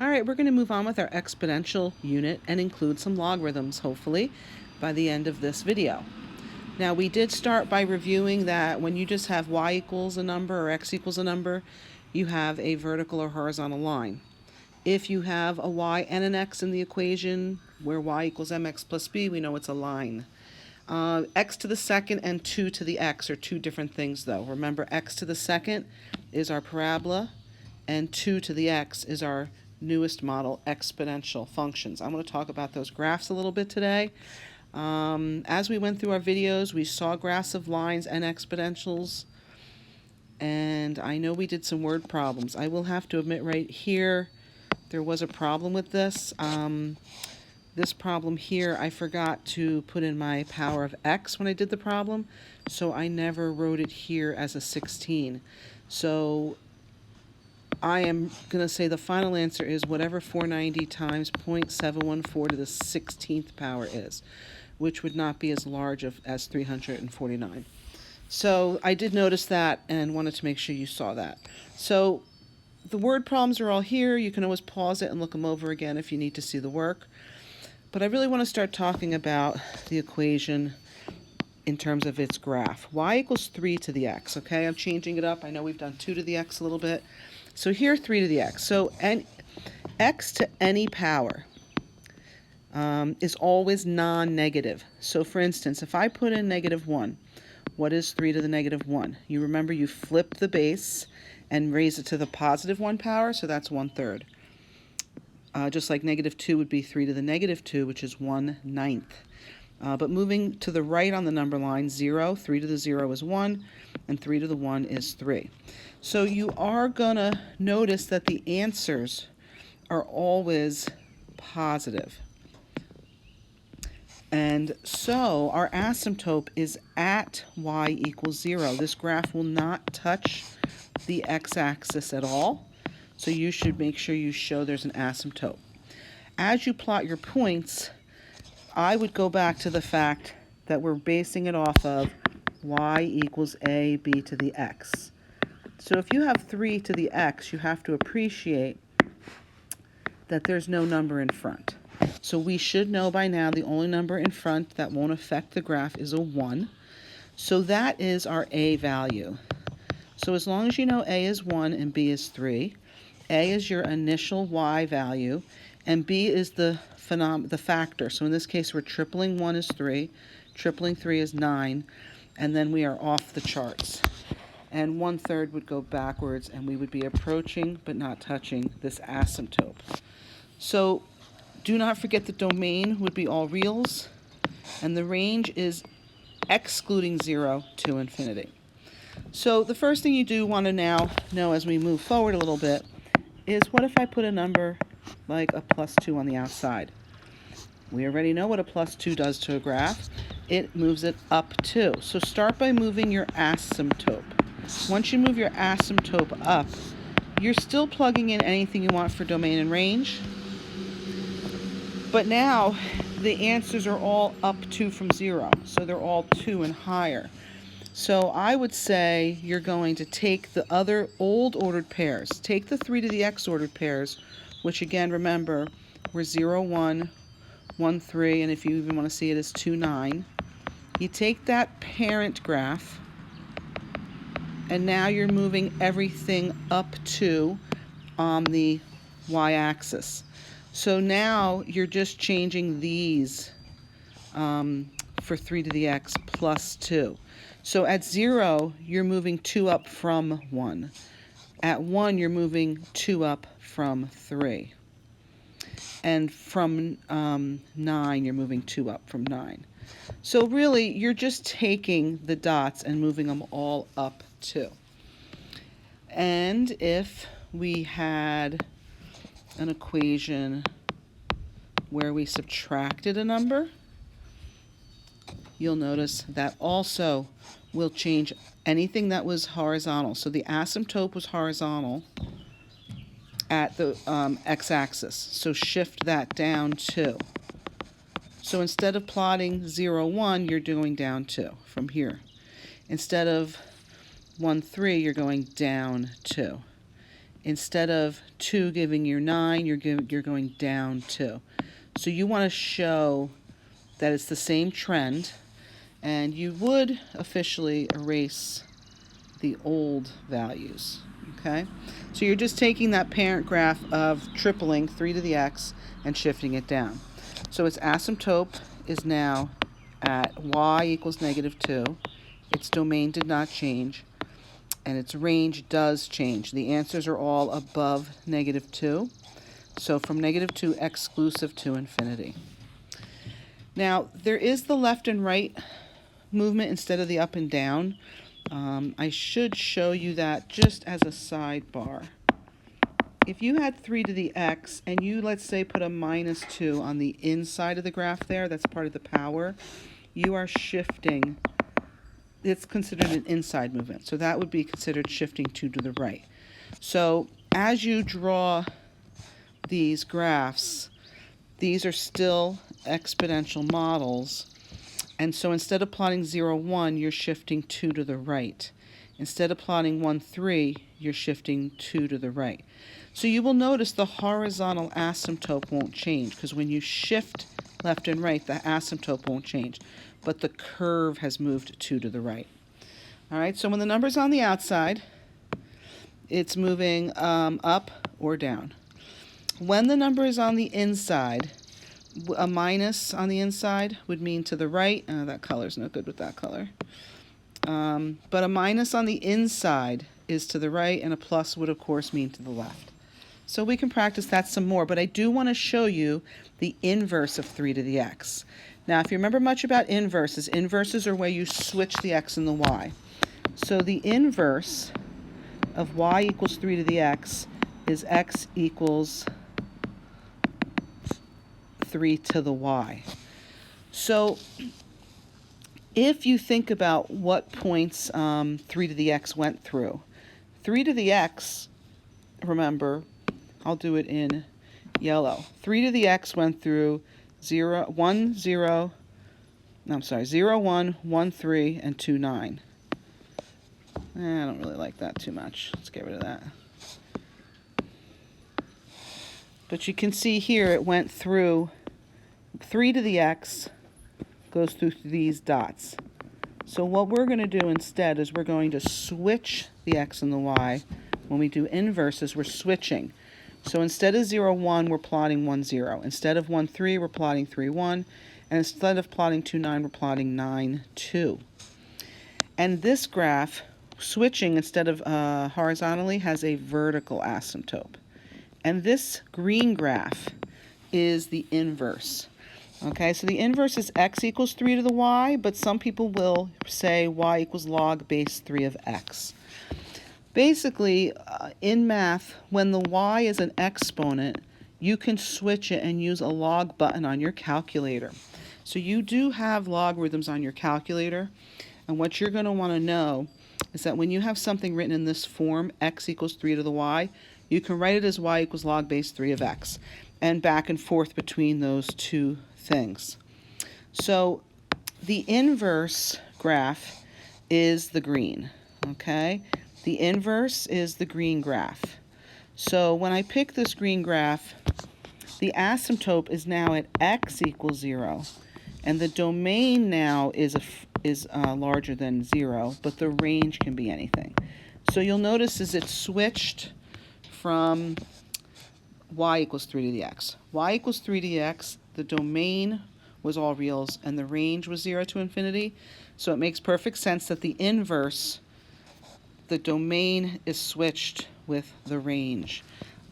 All right, we're going to move on with our exponential unit and include some logarithms, hopefully, by the end of this video. Now, we did start by reviewing that when you just have y equals a number or x equals a number, you have a vertical or horizontal line. If you have a y and an x in the equation, where y equals mx plus b, we know it's a line. X to the second and 2 to the x are two different things, though. Remember, x to the second is our parabola, and 2 to the x is our newest model exponential functions. I'm going to talk about those graphs a little bit today. As we went through our videos, we saw graphs of lines and exponentials, and I know we did some word problems. I will have to admit right here, there was a problem with this. This problem here, I forgot to put in my power of x when I did the problem, so I never wrote it here as a 16. So I am going to say the final answer is whatever 490 times 0.714 to the 16th power is, which would not be as large as 349. So I did notice that and wanted to make sure you saw that. So the word problems are all here. You can always pause it and look them over again if you need to see the work. But I really want to start talking about the equation in terms of its graph. Y equals 3 to the x, okay? I'm changing it up. I know we've done 2 to the x a little bit. So here, 3 to the x. So x to any power is always non-negative. So for instance, if I put in -1, what is 3 to the -1? You remember you flip the base and raise it to the +1 power, so that's 1/3. Just like -2 would be 3 to the -2, which is 1/9. But moving to the right on the number line, 0, 3 to the 0 is 1, and 3 to the 1 is 3. So you are going to notice that the answers are always positive. And so our asymptote is at y equals 0. This graph will not touch the x-axis at all. So you should make sure you show there's an asymptote. As you plot your points, I would go back to the fact that we're basing it off of y equals ab to the x. So if you have 3 to the x, you have to appreciate that there's no number in front. So we should know by now the only number in front that won't affect the graph is a 1. So that is our a value. So as long as you know a is 1 and b is 3, a is your initial y value, and b is the factor. So in this case, we're tripling 1 is 3, tripling 3 is 9, and then we are off the charts. And 1/3 would go backwards, and we would be approaching but not touching this asymptote. So do not forget the domain would be all reals, and the range is excluding 0 to infinity. So the first thing you do want to now know as we move forward a little bit is, what if I put a number like a +2 on the outside? We already know what a +2 does to a graph. It moves it up 2. So start by moving your asymptote. Once you move your asymptote up, you're still plugging in anything you want for domain and range. But now the answers are all up 2 from 0. So they're all 2 and higher. So I would say you're going to take the other old ordered pairs. Take the 3 to the x ordered pairs, which again, remember, were 0, 1, 1, 3, and if you even want to see it as 2, 9. You take that parent graph, and now you're moving everything up 2 on the y-axis. So now you're just changing these for 3 to the x plus 2. So at 0, you're moving 2 up from 1. At 1, you're moving 2 up from 3. And from 9, you're moving 2 up from 9. So really, you're just taking the dots and moving them all up 2. And if we had an equation where we subtracted a number, you'll notice that also will change anything that was horizontal. So the asymptote was horizontal at the x-axis. So shift that down 2. So instead of plotting 0, 1, you're doing down 2 from here. Instead of 1, 3, you're going down 2. Instead of 2 giving you 9, you're going down 2. So you want to show that it's the same trend, and you would officially erase the old values, okay? So you're just taking that parent graph of tripling 3 to the x and shifting it down. So its asymptote is now at y equals negative 2. Its domain did not change, and its range does change. The answers are all above negative 2. So from negative 2 exclusive to infinity. Now, there is the left and right movement instead of the up and down. I should show you that just as a sidebar. If you had 3 to the x and you, let's say, put a minus 2 on the inside of the graph there, that's part of the power, you are shifting. It's considered an inside movement. So that would be considered shifting 2 to the right. So as you draw these graphs, these are still exponential models. And so instead of plotting 0, 1, you're shifting 2 to the right. Instead of plotting 1, 3, you're shifting 2 to the right. So you will notice the horizontal asymptote won't change, because when you shift left and right, the asymptote won't change. But the curve has moved 2 to the right. All right, so when the number's on the outside, it's moving up or down. When the number is on the inside, a minus on the inside would mean to the right. That color's no good with that color. But a minus on the inside is to the right, and a plus would, of course, mean to the left. So we can practice that some more, but I do want to show you the inverse of 3 to the x. Now, if you remember much about inverses, inverses are where you switch the x and the y. So the inverse of y equals 3 to the x is x equals 3 to the y. So if you think about what points 3 to the x went through, 3 to the x, remember, I'll do it in yellow. 3 to the x went through 0, 1, 0, 1, 1, 3, and 2, 9. I don't really like that too much. Let's get rid of that. But you can see here it went through 3 to the x goes through these dots. So what we're going to do instead is we're going to switch the x and the y. When we do inverses, we're switching. So instead of 0, 1, we're plotting 1, 0. Instead of 1, 3, we're plotting 3, 1. And instead of plotting 2, 9, we're plotting 9, 2. And this graph, switching instead of horizontally, has a vertical asymptote. And this green graph is the inverse. Okay, so the inverse is x equals 3 to the y, but some people will say y equals log base 3 of x. Basically, in math, when the y is an exponent, you can switch it and use a log button on your calculator. So you do have logarithms on your calculator, and what you're going to want to know is that when you have something written in this form, x equals 3 to the y, you can write it as y equals log base 3 of x, and back and forth between those two things. So the inverse graph is the green, okay? The inverse is the green graph. So when I pick this green graph, the asymptote is now at x equals 0, and the domain now is larger than 0, but the range can be anything. So you'll notice is it switched from y equals 3 to the x. Y equals 3 to the x, the domain was all reals, and the range was 0 to infinity. So it makes perfect sense that the inverse, the domain is switched with the range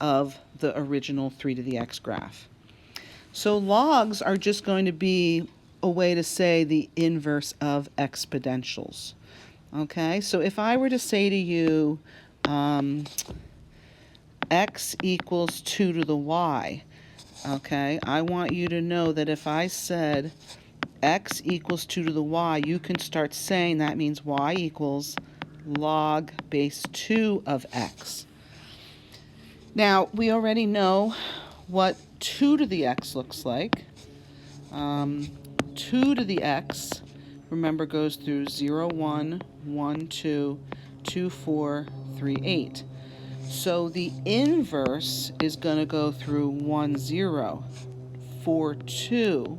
of the original 3 to the x graph. So logs are just going to be a way to say the inverse of exponentials. Okay, so if I were to say to you, x equals 2 to the y, okay, I want you to know that if I said x equals 2 to the y, you can start saying that means y equals log base 2 of x. Now, we already know what 2 to the x looks like. 2 to the x, remember, goes through 0, 1, 1, 2, 2, 4, 3, 8. So the inverse is going to go through 1, 0, 4, 2,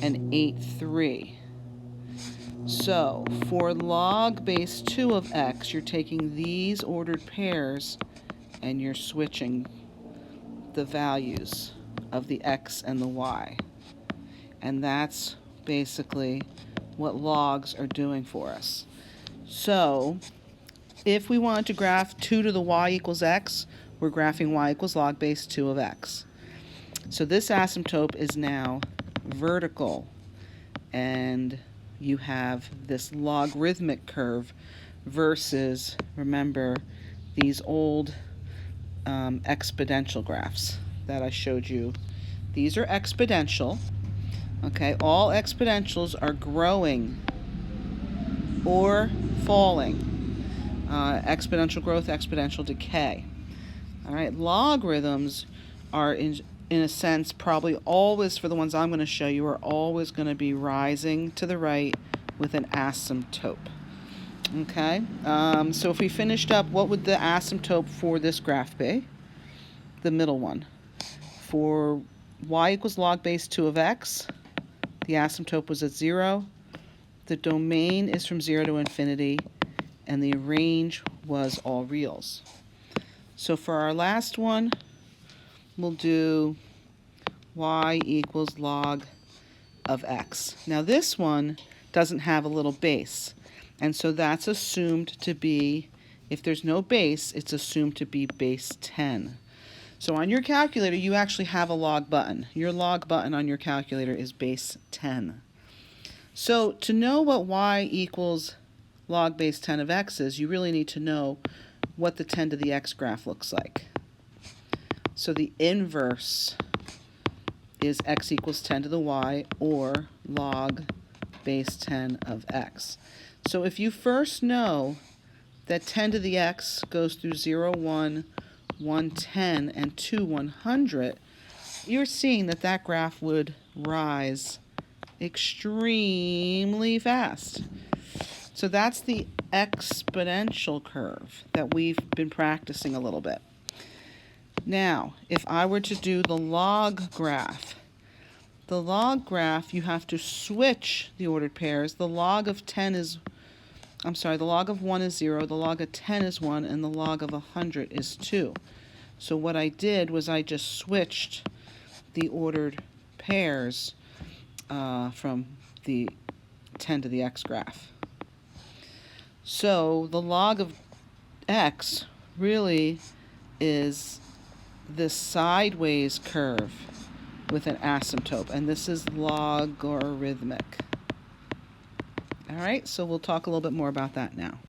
and 8, 3. So for log base 2 of x, you're taking these ordered pairs and you're switching the values of the x and the y. And that's basically what logs are doing for us. So if we wanted to graph 2 to the y equals x, we're graphing y equals log base 2 of x. So this asymptote is now vertical, and you have this logarithmic curve versus, remember, these old exponential graphs that I showed you. These are exponential. Okay, all exponentials are growing or falling. Exponential growth, exponential decay. All right, logarithms are in a sense probably always, for the ones I'm going to show you, are always going to be rising to the right with an asymptote. Okay, so if we finished up, what would the asymptote for this graph be? The middle one. For y equals log base 2 of x, the asymptote was at 0. The domain is from 0 to infinity, and the range was all reals. So for our last one, we'll do y equals log of x. Now this one doesn't have a little base, and so that's assumed to be, if there's no base, it's assumed to be base 10. So on your calculator, you actually have a log button. Your log button on your calculator is base 10. So to know what y equals log base 10 of x is, you really need to know what the 10 to the x graph looks like. So the inverse is x equals 10 to the y, or log base 10 of x. So if you first know that 10 to the x goes through 0, 1, 110, and 2, 100, you're seeing that that graph would rise extremely fast. So that's the exponential curve that we've been practicing a little bit. Now, if I were to do the log graph, you have to switch the ordered pairs. The log of 1 is 0, the log of 10 is 1, and the log of 100 is 2. So what I did was I just switched the ordered pairs from the 10 to the x graph. So the log of x really is this sideways curve with an asymptote, and this is logarithmic. All right, so we'll talk a little bit more about that now.